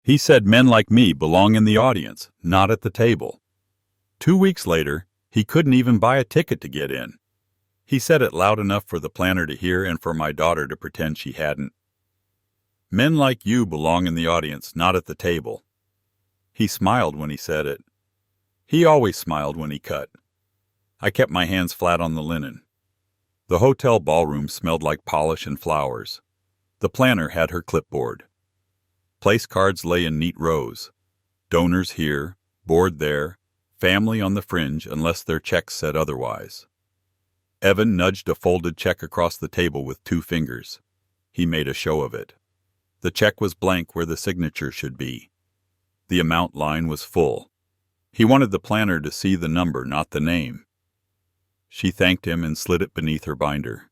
He said men like me belong in the audience, not at the table. 2 weeks later, he couldn't even buy a ticket to get in. He said it loud enough for the planner to hear and for my daughter to pretend she hadn't. Men like you belong in the audience, not at the table. He smiled when he said it. He always smiled when he cut. I kept my hands flat on the linen. The hotel ballroom smelled like polish and flowers. The planner had her clipboard. Place cards lay in neat rows. Donors here, board there, family on the fringe unless their checks said otherwise. Evan nudged a folded check across the table with 2 fingers. He made a show of it. The check was blank where the signature should be. The amount line was full. He wanted the planner to see the number, not the name. She thanked him and slid it beneath her binder.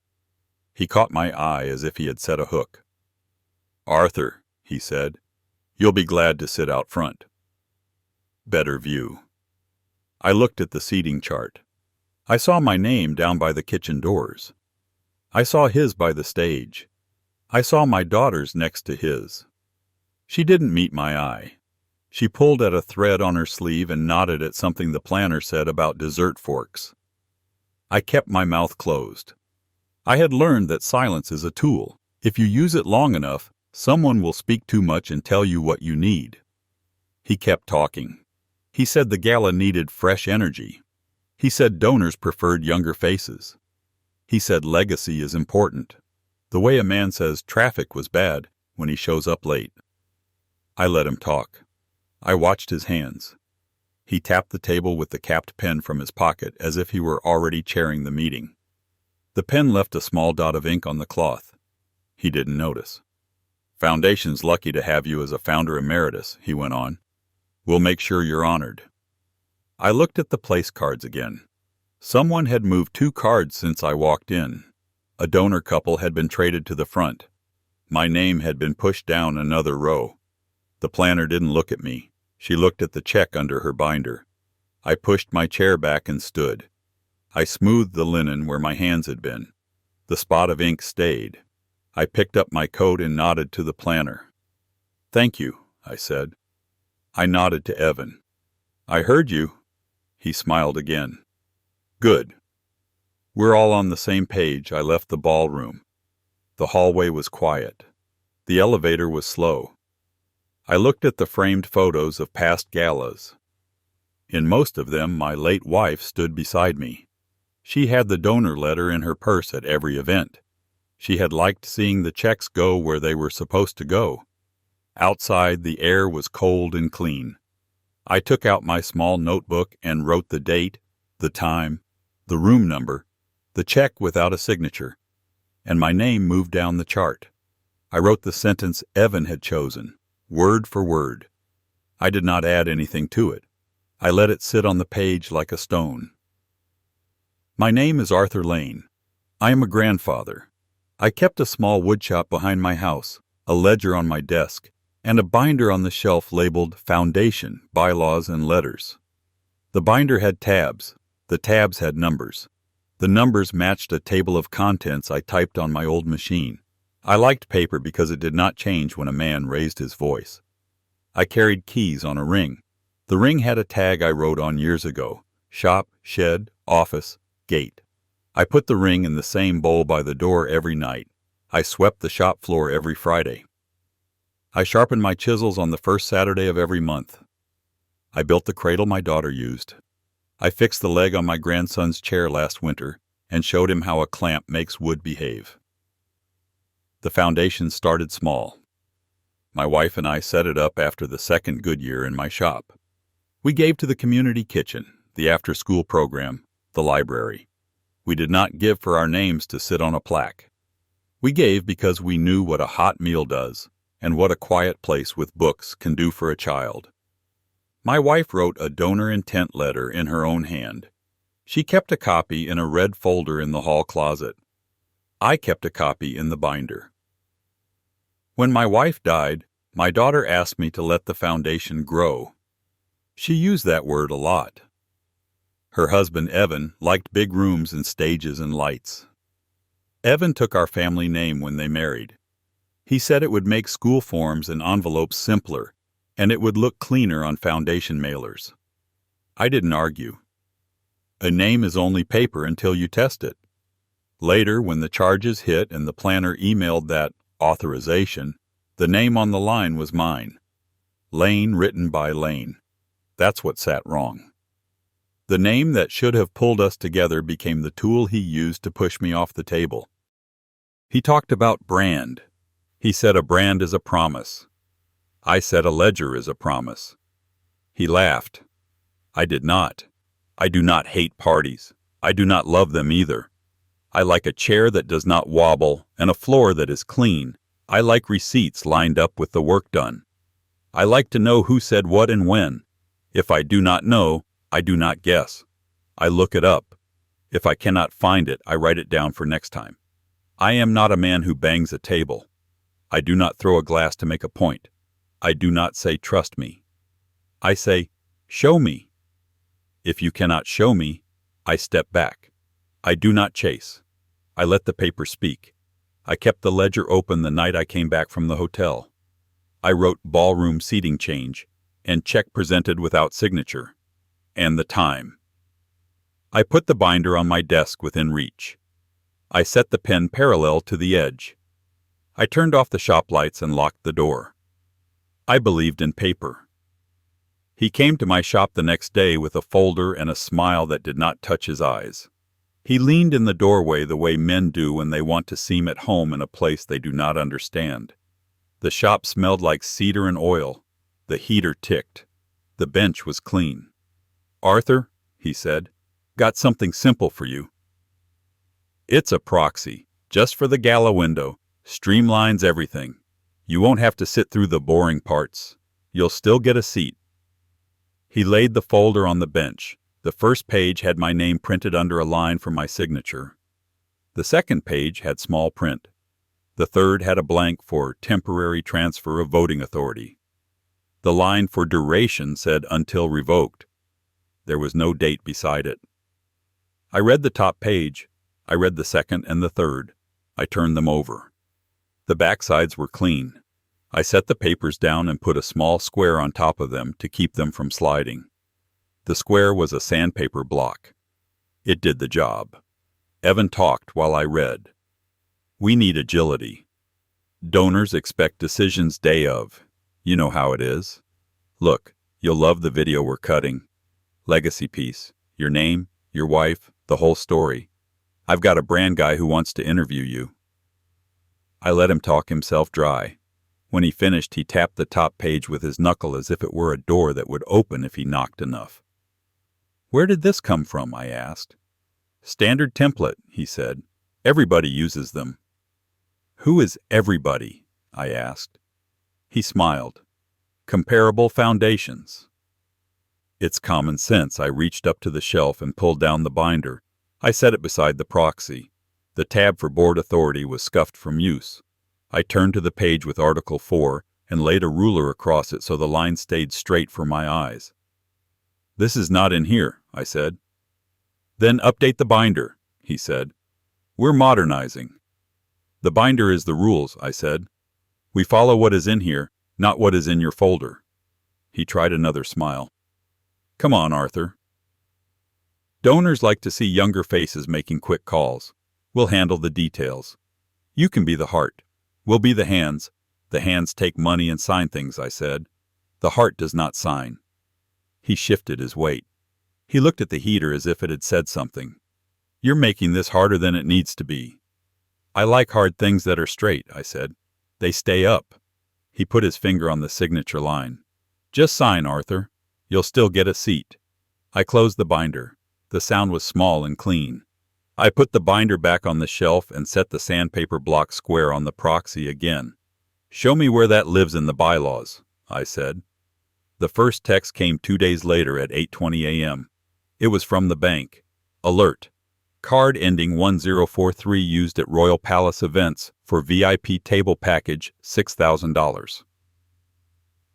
He caught my eye as if he had set a hook. "Arthur," he said, "you'll be glad to sit out front." Better view. I looked at the seating chart. I saw my name down by the kitchen doors. I saw his by the stage. I saw my daughter's next to his. She didn't meet my eye. She pulled at a thread on her sleeve and nodded at something the planner said about dessert forks. I kept my mouth closed. I had learned that silence is a tool. If you use it long enough, someone will speak too much and tell you what you need. He kept talking. He said the gala needed fresh energy. He said donors preferred younger faces. He said legacy is important. The way a man says traffic was bad when he shows up late. I let him talk. I watched his hands. He tapped the table with the capped pen from his pocket as if he were already chairing the meeting. The pen left a small dot of ink on the cloth. He didn't notice. "Foundation's lucky to have you as a founder emeritus," he went on. "We'll make sure you're honored." I looked at the place cards again. Someone had moved 2 cards since I walked in. A donor couple had been traded to the front. My name had been pushed down another row. The planner didn't look at me. She looked at the check under her binder. I pushed my chair back and stood. I smoothed the linen where my hands had been. The spot of ink stayed. I picked up my coat and nodded to the planner. "Thank you," I said. I nodded to Evan. "I heard you." He smiled again. "Good." We're all on the same page. I left the ballroom. The hallway was quiet. The elevator was slow. I looked at the framed photos of past galas. In most of them, my late wife stood beside me. She had the donor letter in her purse at every event. She had liked seeing the checks go where they were supposed to go. Outside, the air was cold and clean. I took out my small notebook and wrote the date, the time, the room number, the check without a signature, and my name moved down the chart. I wrote the sentence Evan had chosen, word for word. I did not add anything to it. I let it sit on the page like a stone. My name is Arthur Lane. I am a grandfather. I kept a small woodshop behind my house, a ledger on my desk, and a binder on the shelf labeled Foundation, Bylaws and Letters. The binder had tabs. The tabs had numbers. The numbers matched a table of contents I typed on my old machine. I liked paper because it did not change when a man raised his voice. I carried keys on a ring. The ring had a tag I wrote on years ago: shop, shed, office, gate. I put the ring in the same bowl by the door every night. I swept the shop floor every Friday. I sharpened my chisels on the first Saturday of every month. I built the cradle my daughter used. I fixed the leg on my grandson's chair last winter and showed him how a clamp makes wood behave. The foundation started small. My wife and I set it up after the second good year in my shop. We gave to the community kitchen, the after-school program, the library. We did not give for our names to sit on a plaque. We gave because we knew what a hot meal does and what a quiet place with books can do for a child. My wife wrote a donor intent letter in her own hand. She kept a copy in a red folder in the hall closet. I kept a copy in the binder. When my wife died, my daughter asked me to let the foundation grow. She used that word a lot. Her husband, Evan, liked big rooms and stages and lights. Evan took our family name when they married. He said it would make school forms and envelopes simpler, and it would look cleaner on foundation mailers. I didn't argue. A name is only paper until you test it. Later, when the charges hit and the planner emailed that authorization, the name on the line was mine. Lane written by Lane. That's what sat wrong. The name that should have pulled us together became the tool he used to push me off the table. He talked about brand. He said a brand is a promise. I said a ledger is a promise. He laughed. I did not. I do not hate parties. I do not love them either. I like a chair that does not wobble and a floor that is clean. I like receipts lined up with the work done. I like to know who said what and when. If I do not know, I do not guess. I look it up. If I cannot find it, I write it down for next time. I am not a man who bangs a table. I do not throw a glass to make a point. I do not say trust me. I say show me. If you cannot show me, I step back. I do not chase. I let the paper speak. I kept the ledger open the night I came back from the hotel. I wrote ballroom seating change and check presented without signature, and the time. I put the binder on my desk within reach. I set the pen parallel to the edge. I turned off the shop lights and locked the door. I believed in paper. He came to my shop the next day with a folder and a smile that did not touch his eyes. He leaned in the doorway the way men do when they want to seem at home in a place they do not understand. The shop smelled like cedar and oil. The heater ticked. The bench was clean. "Arthur," he said, "got something simple for you. It's a proxy, just for the gala window. Streamlines everything. You won't have to sit through the boring parts. You'll still get a seat." He laid the folder on the bench. The first page had my name printed under a line for my signature. The second page had small print. The third had a blank for temporary transfer of voting authority. The line for duration said until revoked. There was no date beside it. I read the top page. I read the second and the third. I turned them over. The backsides were clean. I set the papers down and put a small square on top of them to keep them from sliding. The square was a sandpaper block. It did the job. Evan talked while I read. We need agility. Donors expect decisions day of. You know how it is. Look, you'll love the video we're cutting. Legacy piece. Your name, your wife, the whole story. I've got a brand guy who wants to interview you. I let him talk himself dry. When he finished, he tapped the top page with his knuckle as if it were a door that would open if he knocked enough. Where did this come from? I asked. Standard template, he said. Everybody uses them. Who is everybody? I asked. He smiled. Comparable foundations. It's common sense. I reached up to the shelf and pulled down the binder. I set it beside the proxy. The tab for board authority was scuffed from use. I turned to the page with Article 4 and laid a ruler across it so the line stayed straight for my eyes. This is not in here, I said. Then update the binder, he said. We're modernizing. The binder is the rules, I said. We follow what is in here, not what is in your folder. He tried another smile. Come on, Arthur. Donors like to see younger faces making quick calls. We'll handle the details. You can be the heart. We'll be the hands. The hands take money and sign things, I said. The heart does not sign. He shifted his weight. He looked at the heater as if it had said something. You're making this harder than it needs to be. I like hard things that are straight, I said. They stay up. He put his finger on the signature line. Just sign, Arthur. You'll still get a seat. I closed the binder. The sound was small and clean. I put the binder back on the shelf and set the sandpaper block square on the proxy again. Show me where that lives in the bylaws, I said. The first text came 2 days later at 8:20 a.m. It was from the bank. Alert. Card ending 1043 used at Royal Palace events for VIP table package $6,000.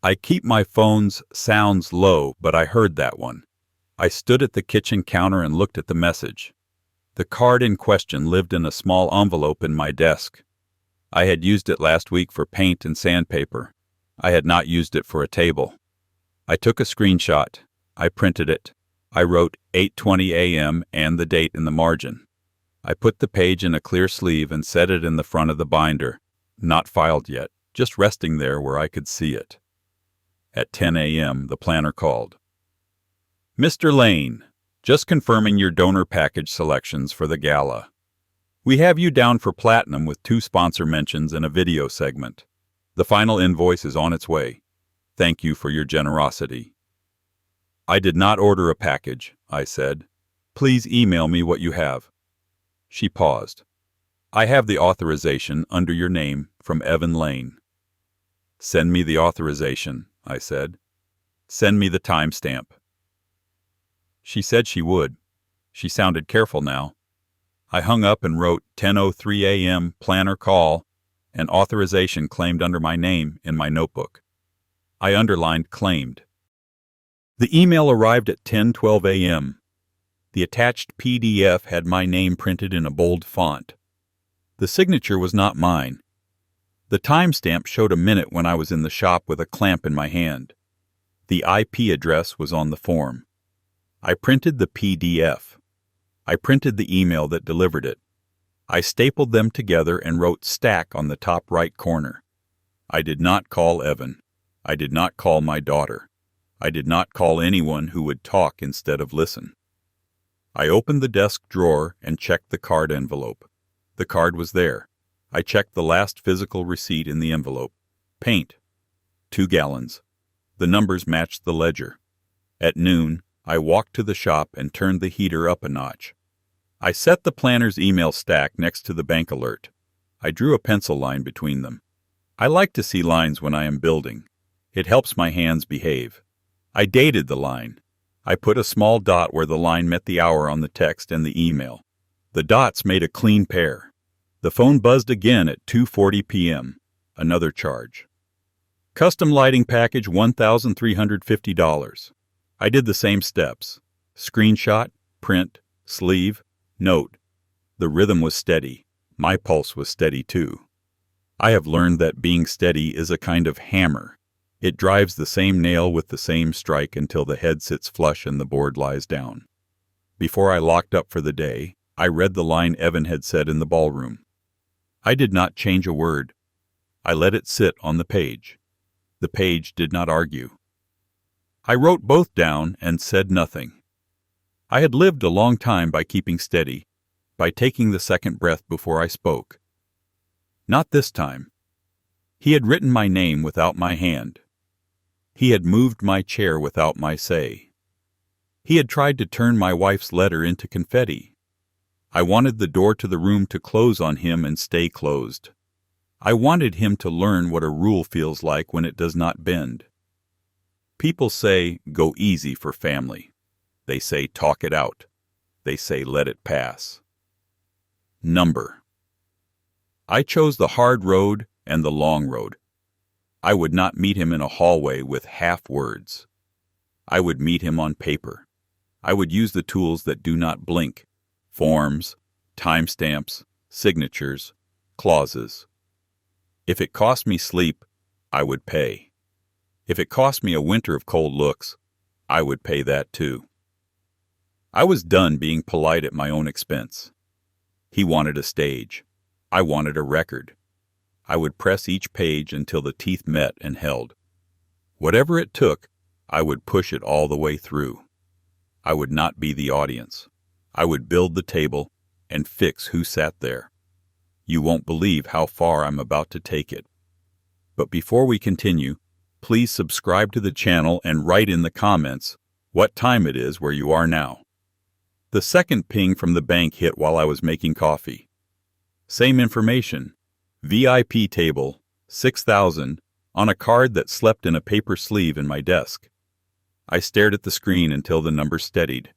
I keep my phone's sounds low, but I heard that one. I stood at the kitchen counter and looked at the message. The card in question lived in a small envelope in my desk. I had used it last week for paint and sandpaper. I had not used it for a table. I took a screenshot. I printed it. I wrote 8:20 a.m. and the date in the margin. I put the page in a clear sleeve and set it in the front of the binder, not filed yet, just resting there where I could see it. At 10 a.m., the planner called. Mr. Lane, just confirming your donor package selections for the gala. We have you down for platinum with 2 sponsor mentions and a video segment. The final invoice is on its way. Thank you for your generosity. I did not order a package, I said. Please email me what you have. She paused. I have the authorization under your name from Evan Lane. Send me the authorization, I said. Send me the timestamp. She said she would. She sounded careful now. I hung up and wrote 10:03 a.m. planner call and authorization claimed under my name in my notebook. I underlined claimed. The email arrived at 10:12 a.m. The attached PDF had my name printed in a bold font. The signature was not mine. The timestamp showed a minute when I was in the shop with a clamp in my hand. The IP address was on the form. I printed the PDF. I printed the email that delivered it. I stapled them together and wrote stack on the top right corner. I did not call Evan. I did not call my daughter. I did not call anyone who would talk instead of listen. I opened the desk drawer and checked the card envelope. The card was there. I checked the last physical receipt in the envelope. Paint. 2 gallons. The numbers matched the ledger. At noon, I walked to the shop and turned the heater up a notch. I set the planner's email stack next to the bank alert. I drew a pencil line between them. I like to see lines when I am building. It helps my hands behave. I dated the line. I put a small dot where the line met the hour on the text and the email. The dots made a clean pair. The phone buzzed again at 2:40 p.m. Another charge. Custom lighting package $1,350. I did the same steps. Screenshot, print, sleeve, note. The rhythm was steady. My pulse was steady too. I have learned that being steady is a kind of hammer. It drives the same nail with the same strike until the head sits flush and the board lies down. Before I locked up for the day, I read the line Evan had said in the ballroom. I did not change a word. I let it sit on the page. The page did not argue. I wrote both down and said nothing. I had lived a long time by keeping steady, by taking the second breath before I spoke. Not this time. He had written my name without my hand. He had moved my chair without my say. He had tried to turn my wife's letter into confetti. I wanted the door to the room to close on him and stay closed. I wanted him to learn what a rule feels like when it does not bend. People say, go easy for family. They say, talk it out. They say, let it pass. Number. I chose the hard road and the long road. I would not meet him in a hallway with half words. I would meet him on paper. I would use the tools that do not blink. Forms, timestamps, signatures, clauses. If it cost me sleep, I would pay. If it cost me a winter of cold looks, I would pay that too. I was done being polite at my own expense. He wanted a stage. I wanted a record. I would press each page until the teeth met and held. Whatever it took, I would push it all the way through. I would not be the audience. I would build the table and fix who sat there. You won't believe how far I'm about to take it. But before we continue, please subscribe to the channel and write in the comments what time it is where you are now. The second ping from the bank hit while I was making coffee. Same information. VIP table, 6,000, on a card that slept in a paper sleeve in my desk. I stared at the screen until the number steadied.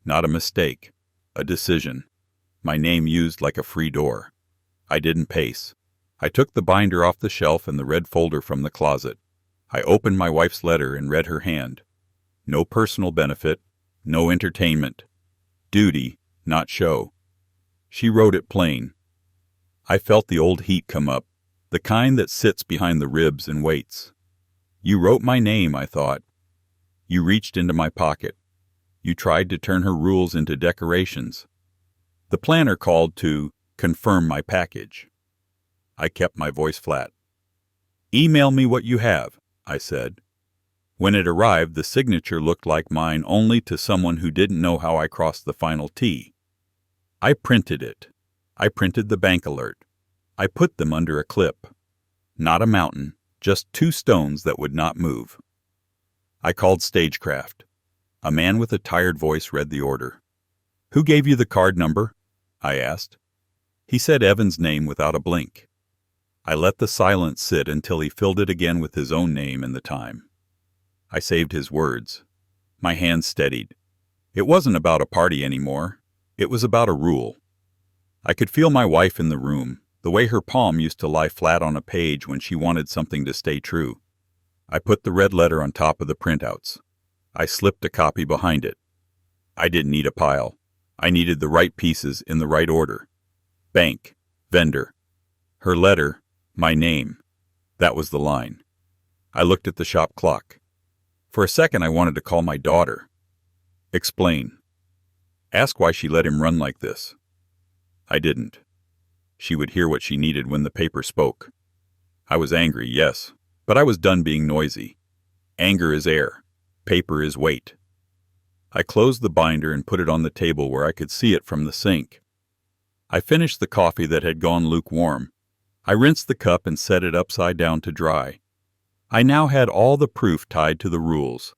Not a mistake. A decision. My name used like a free door. I didn't pace. I took the binder off the shelf and the red folder from the closet. I opened my wife's letter and read her hand. No personal benefit, no entertainment. Duty, not show. She wrote it plain. I felt the old heat come up, the kind that sits behind the ribs and waits. You wrote my name, I thought. You reached into my pocket. You tried to turn her rules into decorations. The planner called to confirm my package. I kept my voice flat. Email me what you have, I said. When it arrived, the signature looked like mine only to someone who didn't know how I crossed the final T. I printed it. I printed the bank alert. I put them under a clip. Not a mountain, just 2 stones that would not move. I called Stagecraft. A man with a tired voice read the order. Who gave you the card number? I asked. He said Evan's name without a blink. I let the silence sit until he filled it again with his own name and the time. I saved his words. My hands steadied. It wasn't about a party anymore. It was about a rule. I could feel my wife in the room, the way her palm used to lie flat on a page when she wanted something to stay true. I put the red letter on top of the printouts. I slipped a copy behind it. I didn't need a pile. I needed the right pieces in the right order. Bank, vendor. Her letter, my name. That was the line. I looked at the shop clock. For a second I wanted to call my daughter. Explain. Ask why she let him run like this. I didn't. She would hear what she needed when the paper spoke. I was angry, yes, but I was done being noisy. Anger is air. Paper is weight. I closed the binder and put it on the table where I could see it from the sink. I finished the coffee that had gone lukewarm. I rinsed the cup and set it upside down to dry. I now had all the proof tied to the rules.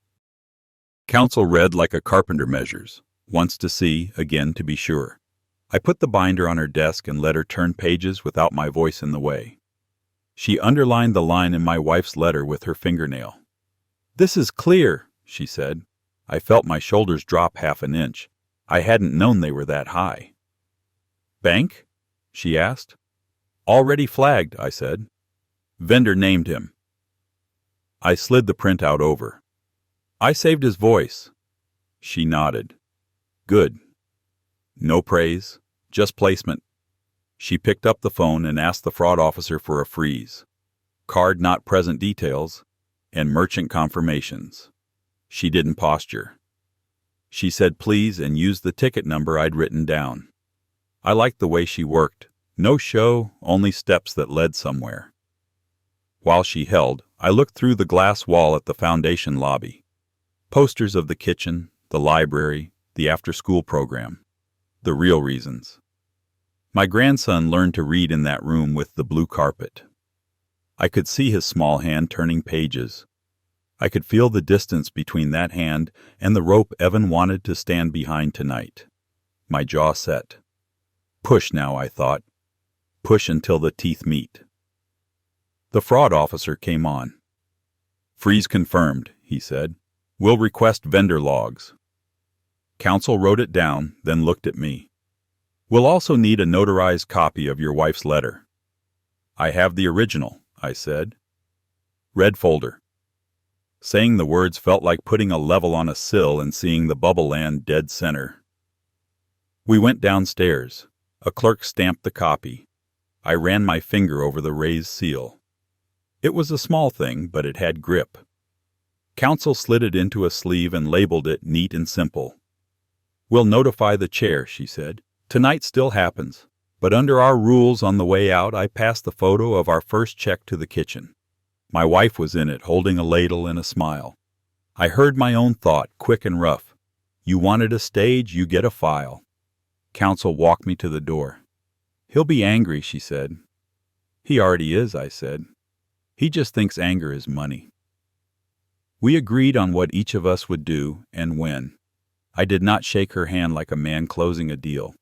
Counsel read like a carpenter measures, once to see, again to be sure. I put the binder on her desk and let her turn pages without my voice in the way. She underlined the line in my wife's letter with her fingernail. This is clear, she said. I felt my shoulders drop half an inch. I hadn't known they were that high. Bank? She asked. Already flagged, I said. Vendor named him. I slid the printout over. I saved his voice. She nodded. Good. No praise, just placement. She picked up the phone and asked the fraud officer for a freeze. Card not present details, and merchant confirmations. She didn't posture. She said please and used the ticket number I'd written down. I liked the way she worked. No show, only steps that led somewhere. While she held, I looked through the glass wall at the foundation lobby. Posters of the kitchen, the library, the after-school program. The real reasons. My grandson learned to read in that room with the blue carpet. I could see his small hand turning pages. I could feel the distance between that hand and the rope Evan wanted to stand behind tonight. My jaw set. Push now, I thought. Push until the teeth meet. The fraud officer came on. Freeze confirmed, he said. We'll request vendor logs. Counsel wrote it down, then looked at me. We'll also need a notarized copy of your wife's letter. I have the original, I said. Red folder. Saying the words felt like putting a level on a sill and seeing the bubble land dead center. We went downstairs. A clerk stamped the copy. I ran my finger over the raised seal. It was a small thing, but it had grip. Counsel slid it into a sleeve and labeled it neat and simple. We'll notify the chair, she said. Tonight still happens, but under our rules on the way out, I passed the photo of our first check to the kitchen. My wife was in it, holding a ladle and a smile. I heard my own thought, quick and rough. You wanted a stage, you get a file. Counsel walked me to the door. He'll be angry, she said. He already is, I said. He just thinks anger is money. We agreed on what each of us would do and when. I did not shake her hand like a man closing a deal.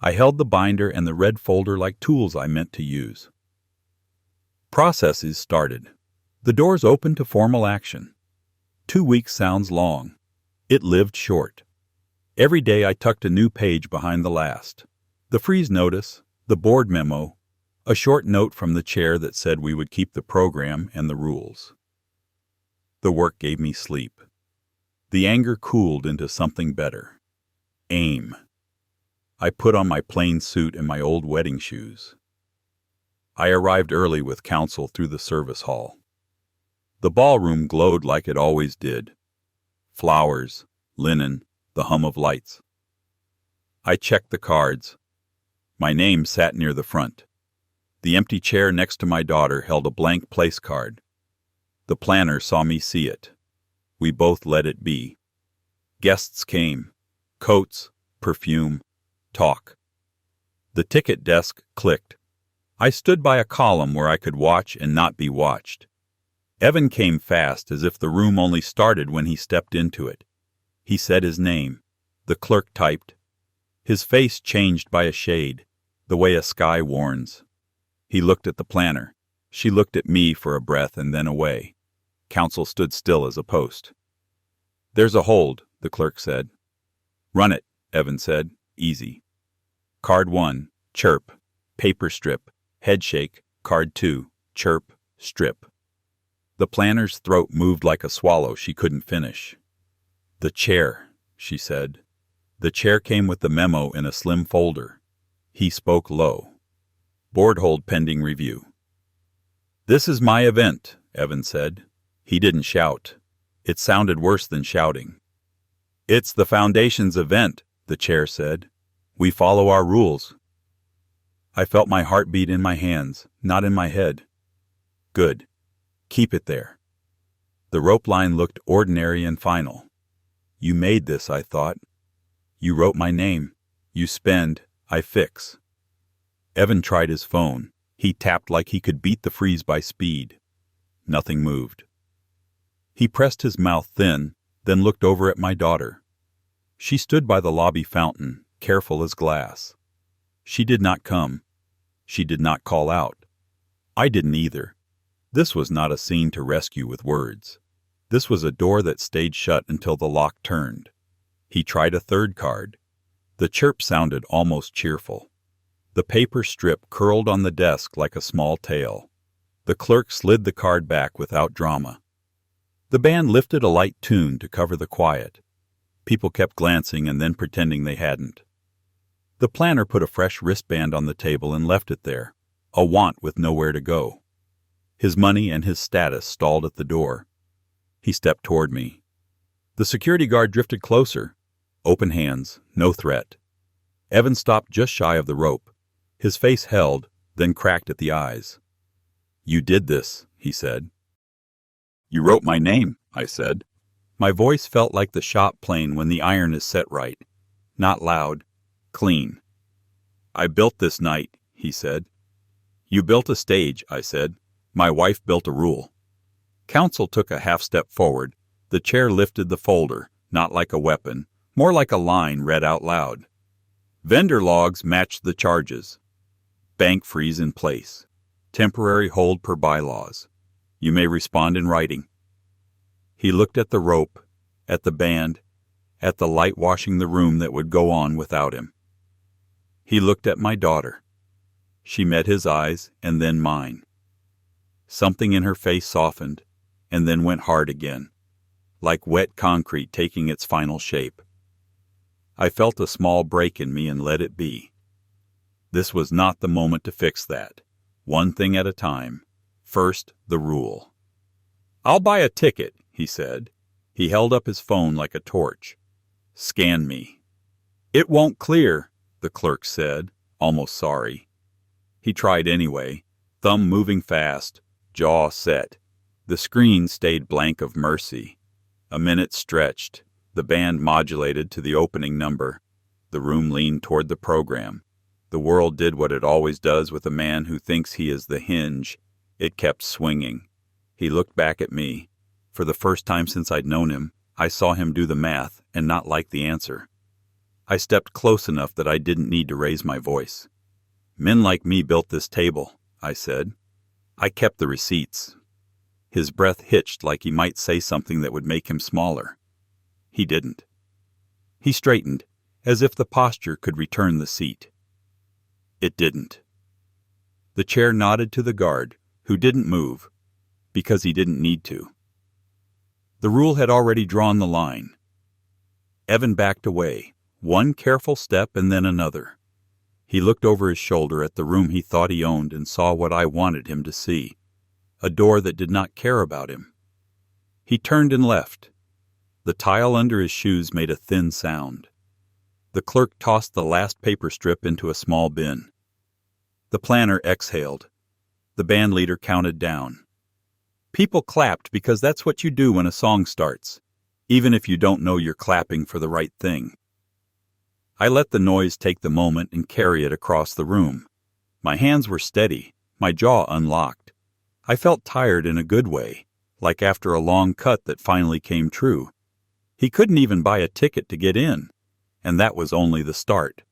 I held the binder and the red folder like tools I meant to use. Processes started. The doors opened to formal action. 2 weeks sounds long. It lived short. Every day I tucked a new page behind the last. The freeze notice, the board memo, a short note from the chair that said we would keep the program and the rules. The work gave me sleep. The anger cooled into something better. Aim. I put on my plain suit and my old wedding shoes. I arrived early with counsel through the service hall. The ballroom glowed like it always did. Flowers, linen, the hum of lights. I checked the cards. My name sat near the front. The empty chair next to my daughter held a blank place card. The planner saw me see it. We both let it be. Guests came. Coats, perfume, talk. The ticket desk clicked. I stood by a column where I could watch and not be watched. Evan came fast, as if the room only started when he stepped into it. He said his name. The clerk typed. His face changed by a shade, the way a sky warns. He looked at the planner. She looked at me for a breath and then away. Counsel stood still as a post. "There's a hold," the clerk said. "Run it," Evan said. "Easy." Card 1, chirp, paper strip, head shake. Card 2, chirp, strip. The planner's throat moved like a swallow she couldn't finish. "The chair," she said. The chair came with the memo in a slim folder. He spoke low. "Board hold pending review." "This is my event," Evan said. He didn't shout. It sounded worse than shouting. "It's the Foundation's event," the chair said. "We follow our rules." I felt my heart beat in my hands, not in my head. "Good. Keep it there." The rope line looked ordinary and final. "You made this," I thought. "You wrote my name. You spend, I fix." Evan tried his phone. He tapped like he could beat the freeze by speed. Nothing moved. He pressed his mouth thin, then looked over at my daughter. She stood by the lobby fountain, careful as glass. She did not come. She did not call out. I didn't either. This was not a scene to rescue with words. This was a door that stayed shut until the lock turned. He tried a third card. The chirp sounded almost cheerful. The paper strip curled on the desk like a small tail. The clerk slid the card back without drama. The band lifted a light tune to cover the quiet. People kept glancing and then pretending they hadn't. The planner put a fresh wristband on the table and left it there, a want with nowhere to go. His money and his status stalled at the door. He stepped toward me. The security guard drifted closer. Open hands, no threat. Evan stopped just shy of the rope. His face held, then cracked at the eyes. "You did this," he said. "You wrote my name," I said. My voice felt like the shop plane when the iron is set right. Not loud, clean. "I built this night," he said. "You built a stage," I said. "My wife built a rule." Counsel took a half step forward. The chair lifted the folder, not like a weapon, more like a line read out loud. Vendor logs matched the charges. Bank freeze in place. Temporary hold per bylaws. You may respond in writing. He looked at the rope, at the band, at the light washing the room that would go on without him. He looked at my daughter. She met his eyes and then mine. Something in her face softened, and then went hard again, like wet concrete taking its final shape. I felt a small break in me and let it be. This was not the moment to fix that. One thing at a time. First, the rule. "I'll buy a ticket," he said. He held up his phone like a torch. "Scan me." "It won't clear," the clerk said, almost sorry. He tried anyway, thumb moving fast, jaw set. The screen stayed blank of mercy. A minute stretched. The band modulated to the opening number. The room leaned toward the program. The world did what it always does with a man who thinks he is the hinge. It kept swinging. He looked back at me. For the first time since I'd known him, I saw him do the math and not like the answer. I stepped close enough that I didn't need to raise my voice. "Men like me built this table," I said. "I kept the receipts." His breath hitched like he might say something that would make him smaller. He didn't. He straightened, as if the posture could return the seat. It didn't. The chair nodded to the guard, who didn't move, because he didn't need to. The rule had already drawn the line. Evan backed away, one careful step and then another. He looked over his shoulder at the room he thought he owned and saw what I wanted him to see. A door that did not care about him. He turned and left. The tile under his shoes made a thin sound. The clerk tossed the last paper strip into a small bin. The planner exhaled. The band leader counted down. People clapped because that's what you do when a song starts, even if you don't know you're clapping for the right thing. I let the noise take the moment and carry it across the room. My hands were steady, my jaw unlocked. I felt tired in a good way, like after a long cut that finally came true. He couldn't even buy a ticket to get in, and that was only the start.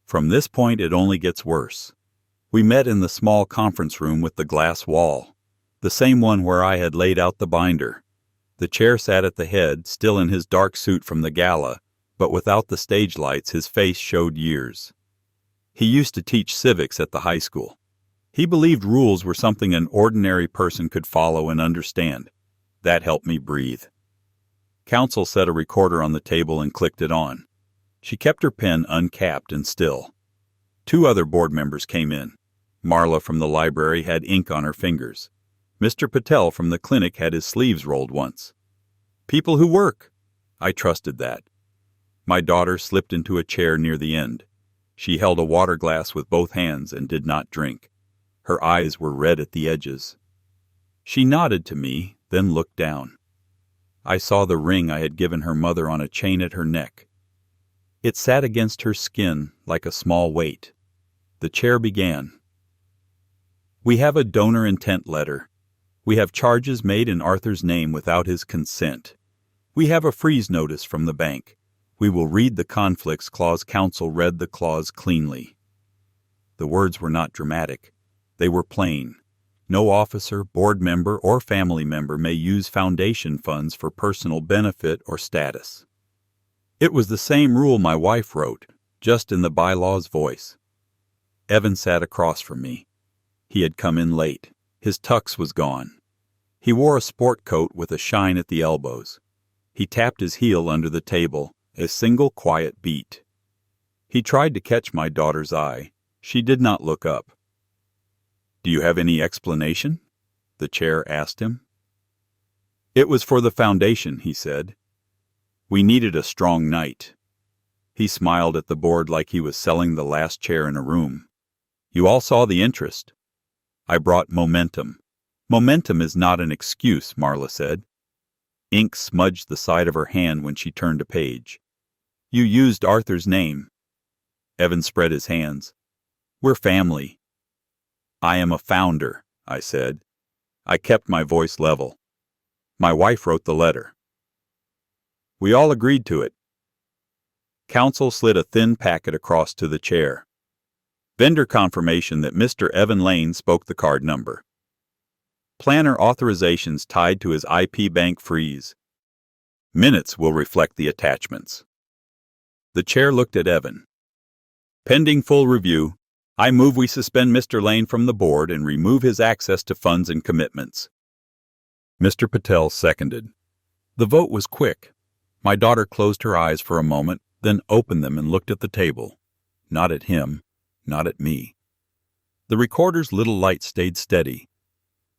From this point it only gets worse. We met in the small conference room with the glass wall, the same one where I had laid out the binder. The chair sat at the head, still in his dark suit from the gala, but without the stage lights his face showed years. He used to teach civics at the high school. He believed rules were something an ordinary person could follow and understand. That helped me breathe. Counsel set a recorder on the table and clicked it on. She kept her pen uncapped and still. 2 other board members came in. Marla from the library had ink on her fingers. Mr. Patel from the clinic had his sleeves rolled once. People who work. I trusted that. My daughter slipped into a chair near the end. She held a water glass with both hands and did not drink. Her eyes were red at the edges. She nodded to me, then looked down. I saw the ring I had given her mother on a chain at her neck. It sat against her skin like a small weight. The chair began. We have a donor intent letter. We have charges made in Arthur's name without his consent. We have a freeze notice from the bank. We will read the conflicts clause. Counsel read the clause cleanly. The words were not dramatic. They were plain. No officer, board member, or family member may use foundation funds for personal benefit or status. It was the same rule my wife wrote, just in the bylaw's voice. Evan sat across from me. He had come in late. His tux was gone. He wore a sport coat with a shine at the elbows. He tapped his heel under the table, a single quiet beat. He tried to catch my daughter's eye. She did not look up. "Do you have any explanation?" the chair asked him. "It was for the foundation," he said. "We needed a strong night." He smiled at the board like he was selling the last chair in a room. "You all saw the interest." "I brought momentum." "Momentum is not an excuse," Marla said. Ink smudged the side of her hand when she turned a page. "You used Arthur's name." Evan spread his hands. "We're family." "I am a founder," I said. I kept my voice level. "My wife wrote the letter." "We all agreed to it." Counsel slid a thin packet across to the chair. "Vendor confirmation that Mr. Evan Lane spoke the card number. Planner authorizations tied to his IP bank freeze. Minutes will reflect the attachments." The chair looked at Evan. "Pending full review, I move we suspend Mr. Lane from the board and remove his access to funds and commitments." Mr. Patel seconded. The vote was quick. My daughter closed her eyes for a moment, then opened them and looked at the table. Not at him, not at me. The recorder's little light stayed steady.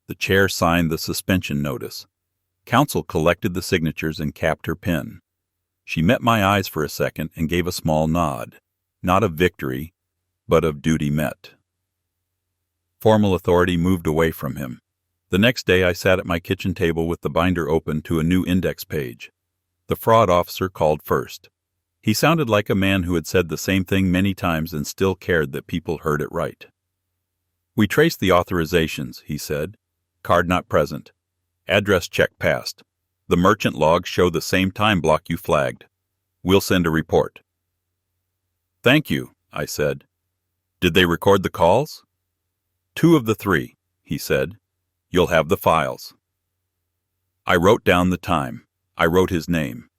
The chair signed the suspension notice. Counsel collected the signatures and capped her pen. She met my eyes for a second and gave a small nod, not of victory, but of duty met. Formal authority moved away from him. The next day I sat at my kitchen table with the binder open to a new index page. The fraud officer called first. He sounded like a man who had said the same thing many times and still cared that people heard it right. "We traced the authorizations," he said. "Card not present. Address check passed. The merchant logs show the same time block you flagged. We'll send a report." "Thank you," I said. "Did they record the calls?" "2 of the 3, he said. "You'll have the files." I wrote down the time. I wrote his name.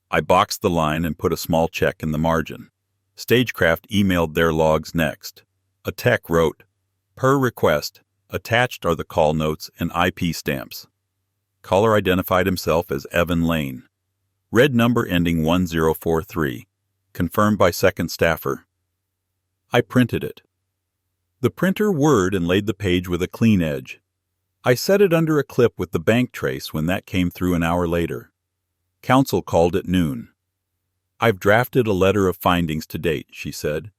I boxed the line and put a small check in the margin. Stagecraft emailed their logs next. A tech wrote, "Per request, attached are the call notes and IP stamps." Caller identified himself as Evan Lane. Red number ending 1043. Confirmed by second staffer. I printed it. The printer whirred and laid the page with a clean edge. I set it under a clip with the bank trace when that came through an hour later. Counsel called at noon. "I've drafted a letter of findings to date," she said.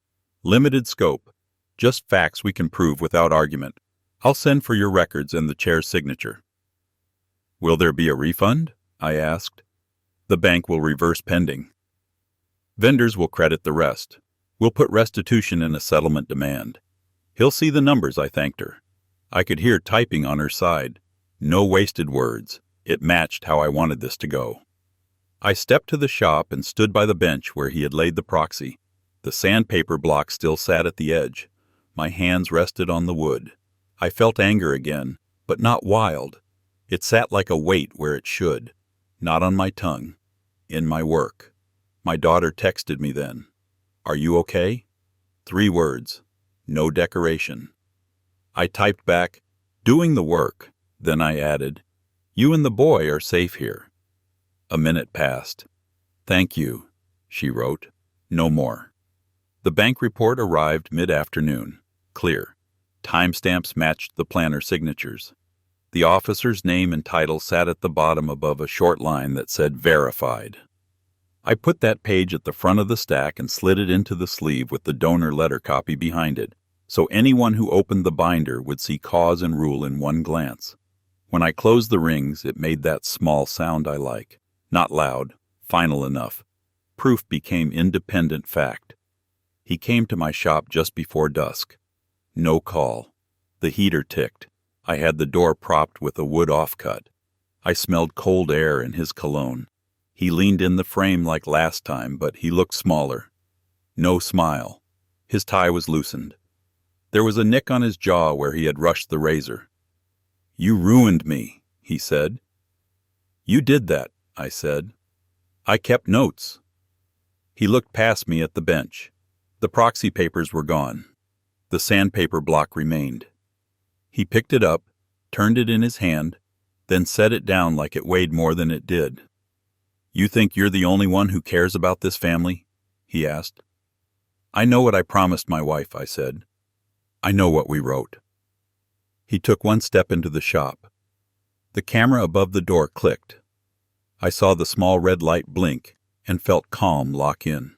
"Limited scope. Just facts we can prove without argument. I'll send for your records and the chair's signature." "Will there be a refund?" I asked. "The bank will reverse pending. Vendors will credit the rest. We'll put restitution in a settlement demand." "He'll see the numbers," I thanked her. I could hear typing on her side. No wasted words. It matched how I wanted this to go. I stepped to the shop and stood by the bench where he had laid the proxy. The sandpaper block still sat at the edge. My hands rested on the wood. I felt anger again, but not wild. It sat like a weight where it should. Not on my tongue. In my work. My daughter texted me then. "Are you okay?" 3 words. No decoration. I typed back, "Doing the work." Then I added, "You and the boy are safe here." A minute passed. "Thank you," she wrote. No more. The bank report arrived mid-afternoon. Clear. Timestamps matched the planner signatures. The officer's name and title sat at the bottom above a short line that said verified. I put that page at the front of the stack and slid it into the sleeve with the donor letter copy behind it, so anyone who opened the binder would see cause and rule in one glance. When I closed the rings, it made that small sound I like. Not loud, final enough. Proof became independent fact. He came to my shop just before dusk. No call. The heater ticked. I had the door propped with a wood offcut. I smelled cold air in his cologne. He leaned in the frame like last time, but he looked smaller. No smile. His tie was loosened. There was a nick on his jaw where he had rushed the razor. "You ruined me," he said. "You did that," I said. "I kept notes." He looked past me at the bench. The proxy papers were gone. The sandpaper block remained. He picked it up, turned it in his hand, then set it down like it weighed more than it did. "You think you're the only one who cares about this family?" he asked. "I know what I promised my wife," I said. "I know what we wrote." He took one step into the shop. The camera above the door clicked. I saw the small red light blink and felt calm lock in.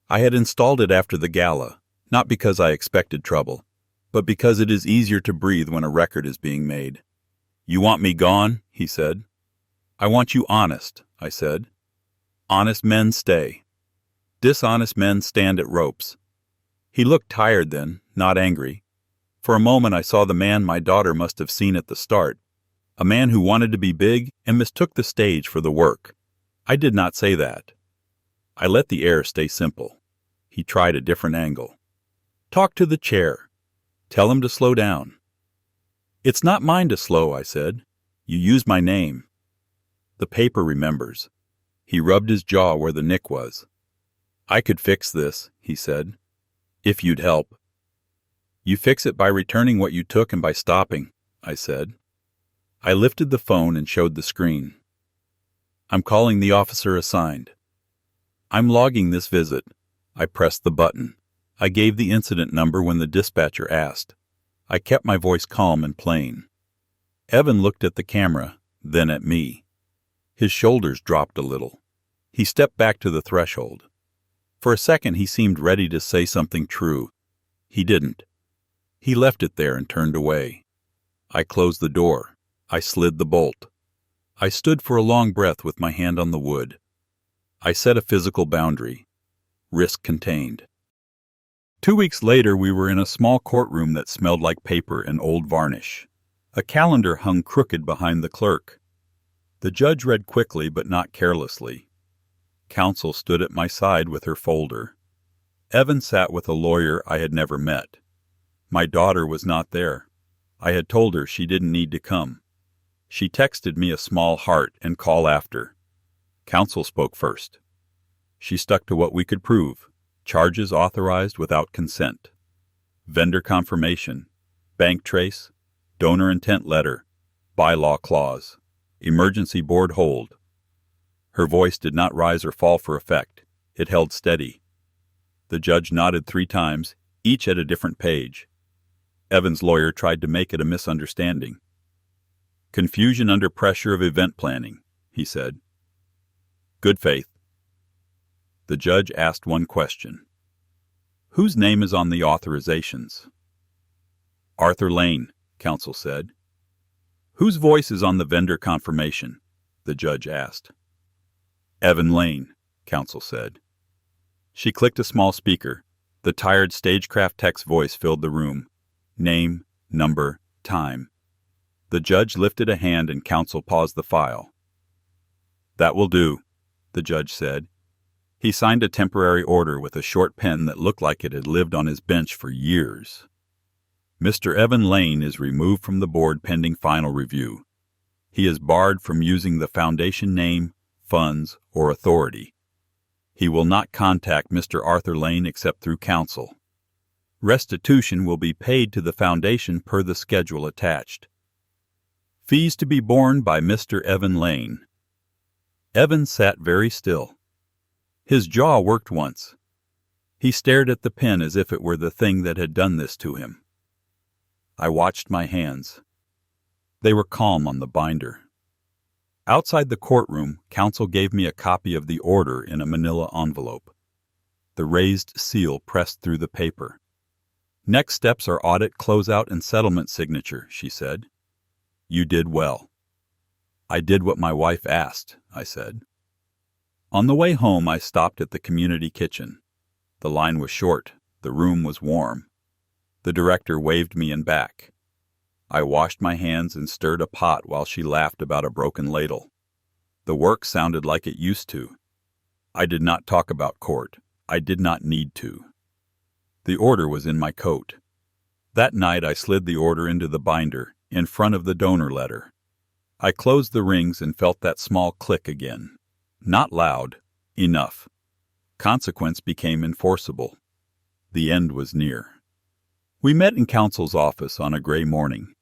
I had installed it after the gala, not because I expected trouble, but because it is easier to breathe when a record is being made. "You want me gone?" he said. "I want you honest," I said. "Honest men stay. Dishonest men stand at ropes." He looked tired then, not angry. For a moment I saw the man my daughter must have seen at the start, a man who wanted to be big and mistook the stage for the work. I did not say that. I let the air stay simple. He tried a different angle. "Talk to the chair. Tell him to slow down." "It's not mine to slow," I said. "You used my name." "The paper remembers." He rubbed his jaw where the nick was. "I could fix this," he said, "if you'd help." "You fix it by returning what you took and by stopping," I said. I lifted the phone and showed the screen. "I'm calling the officer assigned." "I'm logging this visit." I pressed the button. I gave the incident number when the dispatcher asked. I kept my voice calm and plain. Evan looked at the camera, then at me. His shoulders dropped a little. He stepped back to the threshold. For a second he seemed ready to say something true. He didn't. He left it there and turned away. I closed the door. I slid the bolt. I stood for a long breath with my hand on the wood. I set a physical boundary. Risk contained. 2 weeks later we were in a small courtroom that smelled like paper and old varnish. A calendar hung crooked behind the clerk. The judge read quickly but not carelessly. Counsel stood at my side with her folder. Evan sat with a lawyer I had never met. My daughter was not there. I had told her she didn't need to come. She texted me a small heart and call after. Counsel spoke first. She stuck to what we could prove. Charges authorized without consent. Vendor confirmation. Bank trace. Donor intent letter. Bylaw clause. Emergency board hold. Her voice did not rise or fall for effect. It held steady. The judge nodded 3 times, each at a different page. Evan's lawyer tried to make it a misunderstanding. Confusion under pressure of event planning, he said. Good faith. The judge asked one question. Whose name is on the authorizations? Arthur Lane, counsel said. Whose voice is on the vendor confirmation? The judge asked. Evan Lane, counsel said. She clicked a small speaker. The tired stagecraft tech's voice filled the room. Name, number, time. The judge lifted a hand and counsel paused the file. That will do, the judge said. He signed a temporary order with a short pen that looked like it had lived on his bench for years. Mr. Evan Lane is removed from the board pending final review. He is barred from using the foundation name, funds, or authority. He will not contact Mr. Arthur Lane except through counsel. Restitution will be paid to the foundation per the schedule attached. Fees to be borne by Mr. Evan Lane. Evan sat very still. His jaw worked once. He stared at the pen as if it were the thing that had done this to him. I watched my hands. They were calm on the binder. Outside the courtroom, counsel gave me a copy of the order in a manila envelope. The raised seal pressed through the paper. Next steps are audit, closeout, and settlement signature, she said. You did well. I did what my wife asked, I said. On the way home, I stopped at the community kitchen. The line was short. The room was warm. The director waved me in back. I washed my hands and stirred a pot while she laughed about a broken ladle. The work sounded like it used to. I did not talk about court. I did not need to. The order was in my coat. That night I slid the order into the binder, in front of the donor letter. I closed the rings and felt that small click again. Not loud. Enough. Consequence became enforceable. The end was near. We met in counsel's office on a gray morning.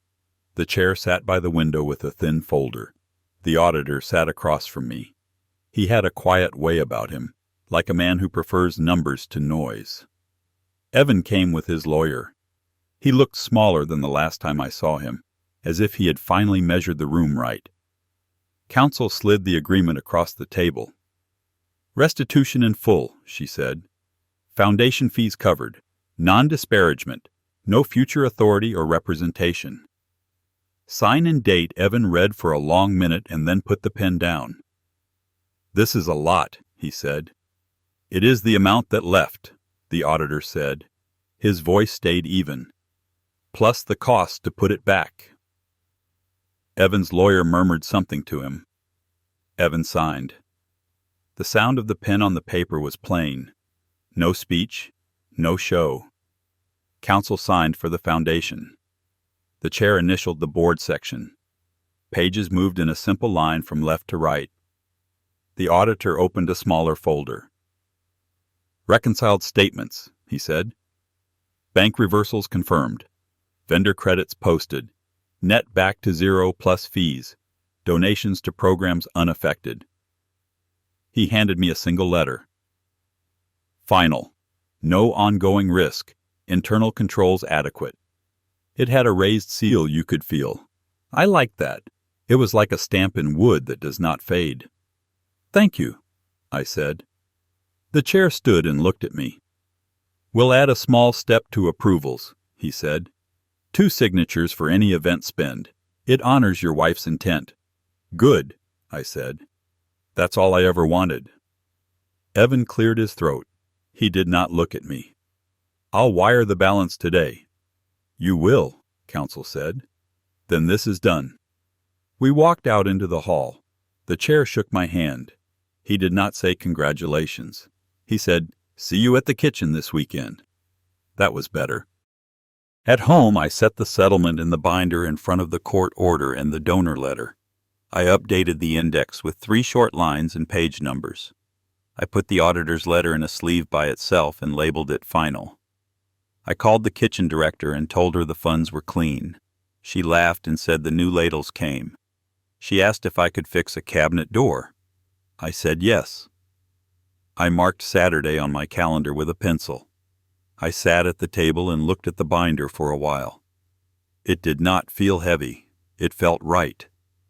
The chair sat by the window with a thin folder. The auditor sat across from me. He had a quiet way about him, like a man who prefers numbers to noise. Evan came with his lawyer. He looked smaller than the last time I saw him, as if he had finally measured the room right. Counsel slid the agreement across the table. Restitution in full, she said. Foundation fees covered. Non-disparagement. No future authority or representation. Sign and date, Evan read for a long minute and then put the pen down. This is a lot, he said. It is the amount that left, the auditor said. His voice stayed even. Plus the cost to put it back. Evan's lawyer murmured something to him. Evan signed. The sound of the pen on the paper was plain. No speech, no show. Counsel signed for the foundation. The chair initialed the board section. Pages moved in a simple line from left to right. The auditor opened a smaller folder. Reconciled statements, he said. Bank reversals confirmed. Vendor credits posted. Net back to zero plus fees. Donations to programs unaffected. He handed me a single letter. Final. No ongoing risk. Internal controls adequate. It had a raised seal you could feel. I liked that. It was like a stamp in wood that does not fade. Thank you, I said. The chair stood and looked at me. We'll add a small step to approvals, he said. 2 signatures for any event spend. It honors your wife's intent. Good, I said. That's all I ever wanted. Evan cleared his throat. He did not look at me. I'll wire the balance today. You will, counsel said. Then this is done. We walked out into the hall. The chair shook my hand. He did not say congratulations. He said, see you at the kitchen this weekend. That was better. At home, I set the settlement in the binder in front of the court order and the donor letter. I updated the index with 3 short lines and page numbers. I put the auditor's letter in a sleeve by itself and labeled it final. I called the kitchen director and told her the funds were clean. She laughed and said the new ladles came. She asked if I could fix a cabinet door. I said yes. I marked Saturday on my calendar with a pencil. I sat at the table and looked at the binder for a while. It did not feel heavy. It felt right.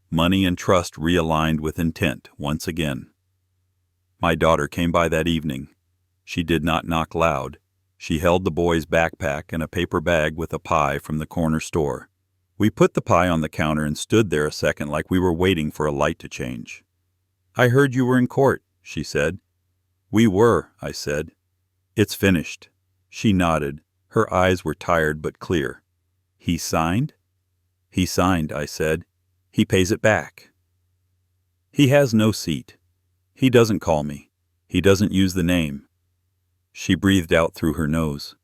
Money and trust realigned with intent once again. My daughter came by that evening. She did not knock loud. She held the boy's backpack and a paper bag with a pie from the corner store. We put the pie on the counter and stood there a second like we were waiting for a light to change. "I heard you were in court," she said. "We were," I said. "It's finished." She nodded. Her eyes were tired but clear. "He signed?" "He signed," I said. "He pays it back." "He has no seat. He doesn't call me. He doesn't use the name." She breathed out through her nose.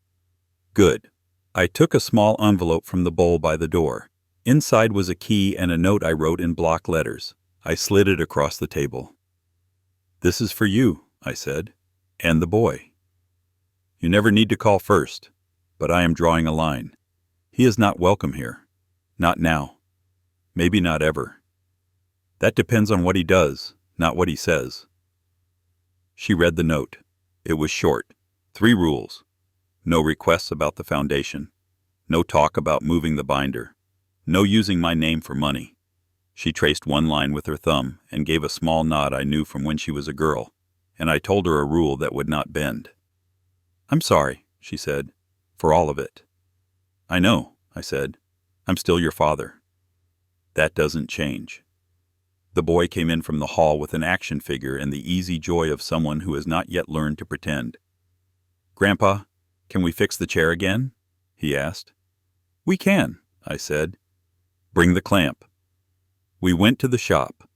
"Good." I took a small envelope from the bowl by the door. Inside was a key and a note I wrote in block letters. I slid it across the table. "This is for you," I said, "and the boy. You never need to call first, but I am drawing a line. He is not welcome here. Not now. Maybe not ever. That depends on what he does, not what he says." She read the note. It was short. 3 rules. No requests about the foundation. No talk about moving the binder. No using my name for money. She traced one line with her thumb and gave a small nod I knew from when she was a girl, and I told her a rule that would not bend. "I'm sorry," she said, "for all of it." "I know," I said. "I'm still your father." "That doesn't change." The boy came in from the hall with an action figure and the easy joy of someone who has not yet learned to pretend. "Grandpa, can we fix the chair again?" he asked. "We can," I said. "Bring the clamp." We went to the shop.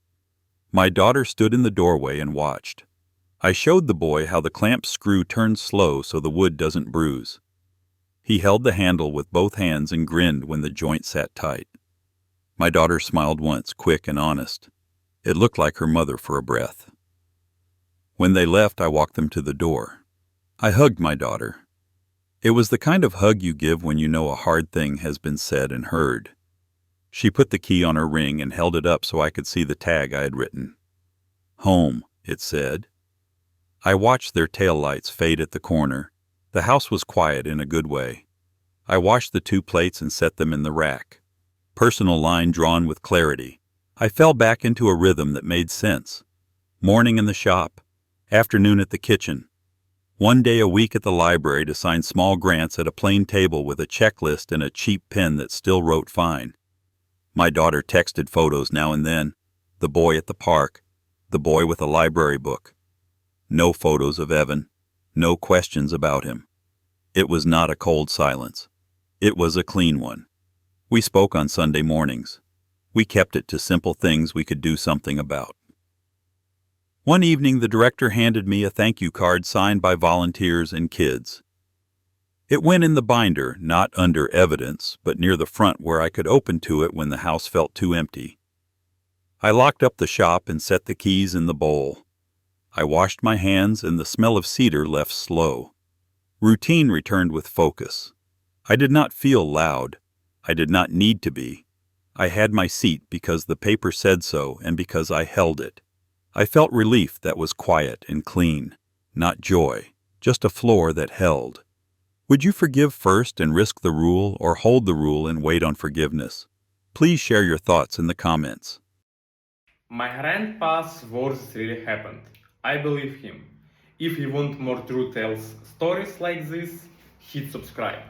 My daughter stood in the doorway and watched. I showed the boy how the clamp screw turns slow so the wood doesn't bruise. He held the handle with both hands and grinned when the joint sat tight. My daughter smiled once, quick and honest. It looked like her mother for a breath. When they left, I walked them to the door. I hugged my daughter. It was the kind of hug you give when you know a hard thing has been said and heard. She put the key on her ring and held it up so I could see the tag I had written. "Home," it said. I watched their taillights fade at the corner. The house was quiet in a good way. I washed the 2 plates and set them in the rack. Personal line drawn with clarity. I fell back into a rhythm that made sense. Morning in the shop. Afternoon at the kitchen. 1 day a week at the library to sign small grants at a plain table with a checklist and a cheap pen that still wrote fine. My daughter texted photos now and then. The boy at the park. The boy with a library book. No photos of Evan. No questions about him. It was not a cold silence. It was a clean one. We spoke on Sunday mornings. We kept it to simple things we could do something about. One evening, the director handed me a thank you card signed by volunteers and kids. It went in the binder, not under evidence, but near the front where I could open to it when the house felt too empty. I locked up the shop and set the keys in the bowl. I washed my hands and the smell of cedar left slow. Routine returned with focus. I did not feel loud. I did not need to be. I had my seat because the paper said so and because I held it. I felt relief that was quiet and clean, not joy, just a floor that held. Would you forgive first and risk the rule, or hold the rule and wait on forgiveness? Please share your thoughts in the comments. My grandpa's words really happened. I believe him. If you want more true tales stories like this, hit subscribe.